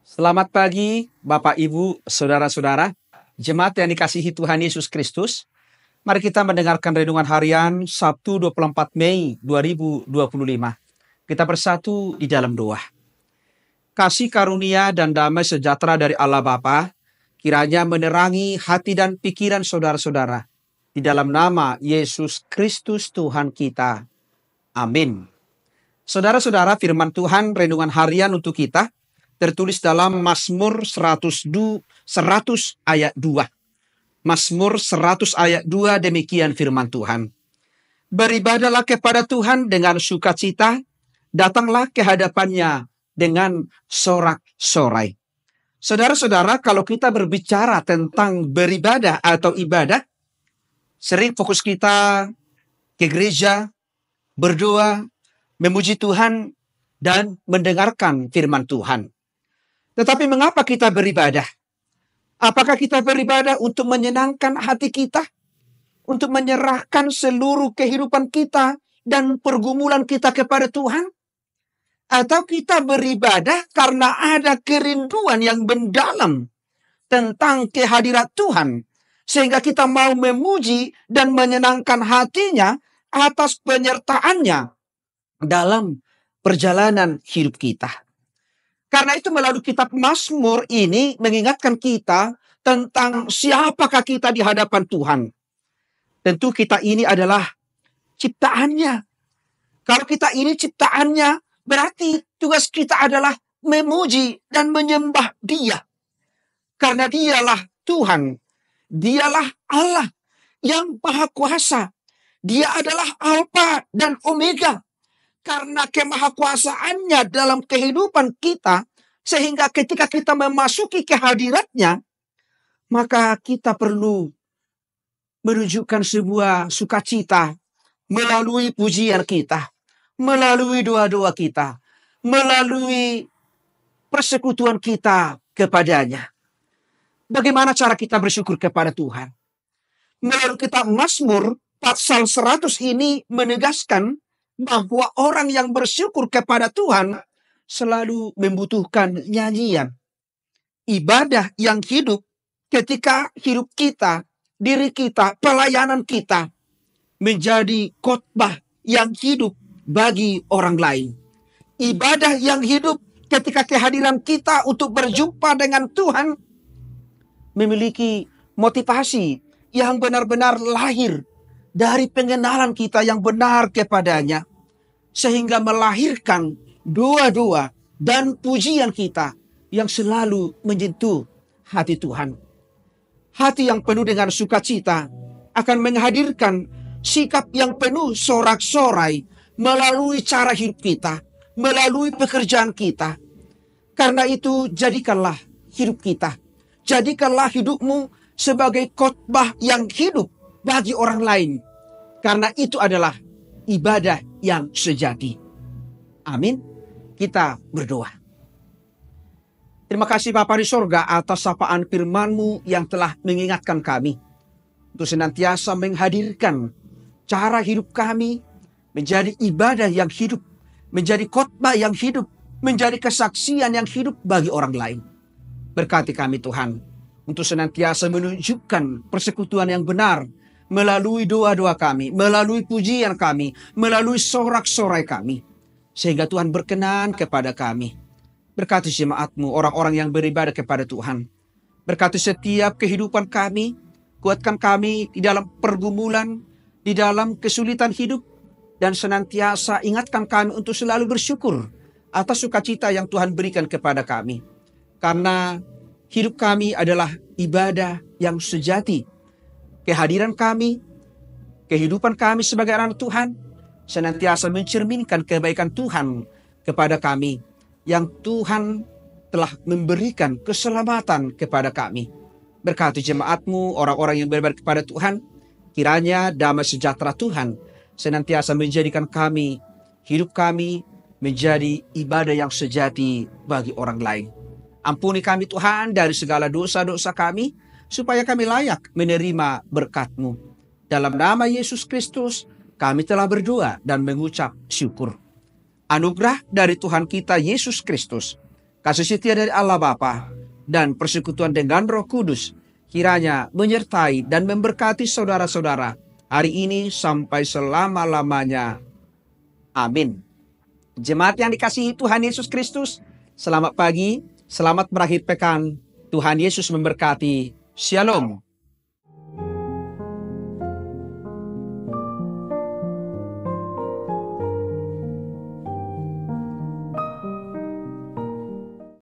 Selamat pagi, Bapak, Ibu, Saudara-saudara, jemaat yang dikasihi Tuhan Yesus Kristus. Mari kita mendengarkan renungan harian Sabtu 24 Mei 2025. Kita bersatu di dalam doa. Kasih karunia dan damai sejahtera dari Allah Bapa kiranya menerangi hati dan pikiran saudara-saudara. Di dalam nama Yesus Kristus Tuhan kita. Amin. Saudara-saudara, firman Tuhan renungan harian untuk kita tertulis dalam Mazmur 100 ayat 2. Mazmur 100 ayat 2 demikian firman Tuhan. Beribadahlah kepada Tuhan dengan sukacita, datanglah ke hadapannya dengan sorak-sorai. Saudara-saudara, kalau kita berbicara tentang beribadah atau ibadah, sering fokus kita ke gereja, berdoa, memuji Tuhan, dan mendengarkan firman Tuhan. Tetapi mengapa kita beribadah? Apakah kita beribadah untuk menyenangkan hati kita? Untuk menyerahkan seluruh kehidupan kita dan pergumulan kita kepada Tuhan? Atau kita beribadah karena ada kerinduan yang mendalam tentang kehadirat Tuhan, sehingga kita mau memuji dan menyenangkan hatinya atas penyertaannya dalam perjalanan hidup kita. Karena itu melalui kitab Mazmur ini mengingatkan kita tentang siapakah kita di hadapan Tuhan. Tentu kita ini adalah ciptaannya. Kalau kita ini ciptaannya, berarti tugas kita adalah memuji dan menyembah Dia. Karena Dialah Tuhan. Dialah Allah yang Maha Kuasa. Dia adalah Alfa dan Omega. Karena kemahakuasaannya dalam kehidupan kita, sehingga ketika kita memasuki kehadiratnya, maka kita perlu menunjukkan sebuah sukacita melalui pujian kita, melalui doa-doa kita, melalui persekutuan kita kepadanya. Bagaimana cara kita bersyukur kepada Tuhan? Melalui kitab Mazmur, pasal 100 ini menegaskan bahwa orang yang bersyukur kepada Tuhan selalu membutuhkan nyanyian. Ibadah yang hidup ketika hidup kita, diri kita, pelayanan kita menjadi khotbah yang hidup bagi orang lain. Ibadah yang hidup ketika kehadiran kita untuk berjumpa dengan Tuhan memiliki motivasi yang benar-benar lahir dari pengenalan kita yang benar kepadanya, sehingga melahirkan doa-doa dan pujian kita yang selalu menyentuh hati Tuhan. Hati yang penuh dengan sukacita akan menghadirkan sikap yang penuh sorak-sorai melalui cara hidup kita, melalui pekerjaan kita. Karena itu jadikanlah hidup kita, jadikanlah hidupmu sebagai khotbah yang hidup bagi orang lain. Karena itu adalah ibadah yang sejati. Amin. Kita berdoa. Terima kasih Bapa di sorga atas sapaan firman-Mu yang telah mengingatkan kami untuk senantiasa menghadirkan cara hidup kami menjadi ibadah yang hidup, menjadi khotbah yang hidup, menjadi kesaksian yang hidup bagi orang lain. Berkati kami Tuhan untuk senantiasa menunjukkan persekutuan yang benar melalui doa-doa kami, melalui pujian kami, melalui sorak-sorai kami. Sehingga Tuhan berkenan kepada kami. Berkati jemaat-Mu, orang-orang yang beribadah kepada Tuhan. Berkati setiap kehidupan kami, kuatkan kami di dalam pergumulan, di dalam kesulitan hidup, dan senantiasa ingatkan kami untuk selalu bersyukur atas sukacita yang Tuhan berikan kepada kami. Karena hidup kami adalah ibadah yang sejati. Kehadiran kami, kehidupan kami sebagai anak Tuhan, senantiasa mencerminkan kebaikan Tuhan kepada kami, yang Tuhan telah memberikan keselamatan kepada kami. Berkati jemaat-Mu, orang-orang yang beribadah kepada Tuhan, kiranya damai sejahtera Tuhan senantiasa menjadikan kami, hidup kami, menjadi ibadah yang sejati bagi orang lain. Ampuni kami Tuhan dari segala dosa-dosa kami, supaya kami layak menerima berkat-Mu. Dalam nama Yesus Kristus, kami telah berdoa dan mengucap syukur. Anugerah dari Tuhan kita Yesus Kristus, kasih setia dari Allah Bapa, dan persekutuan dengan Roh Kudus kiranya menyertai dan memberkati saudara-saudara hari ini sampai selama-lamanya. Amin. Jemaat yang dikasihi Tuhan Yesus Kristus, selamat pagi, selamat berakhir pekan. Tuhan Yesus memberkati. Shalom.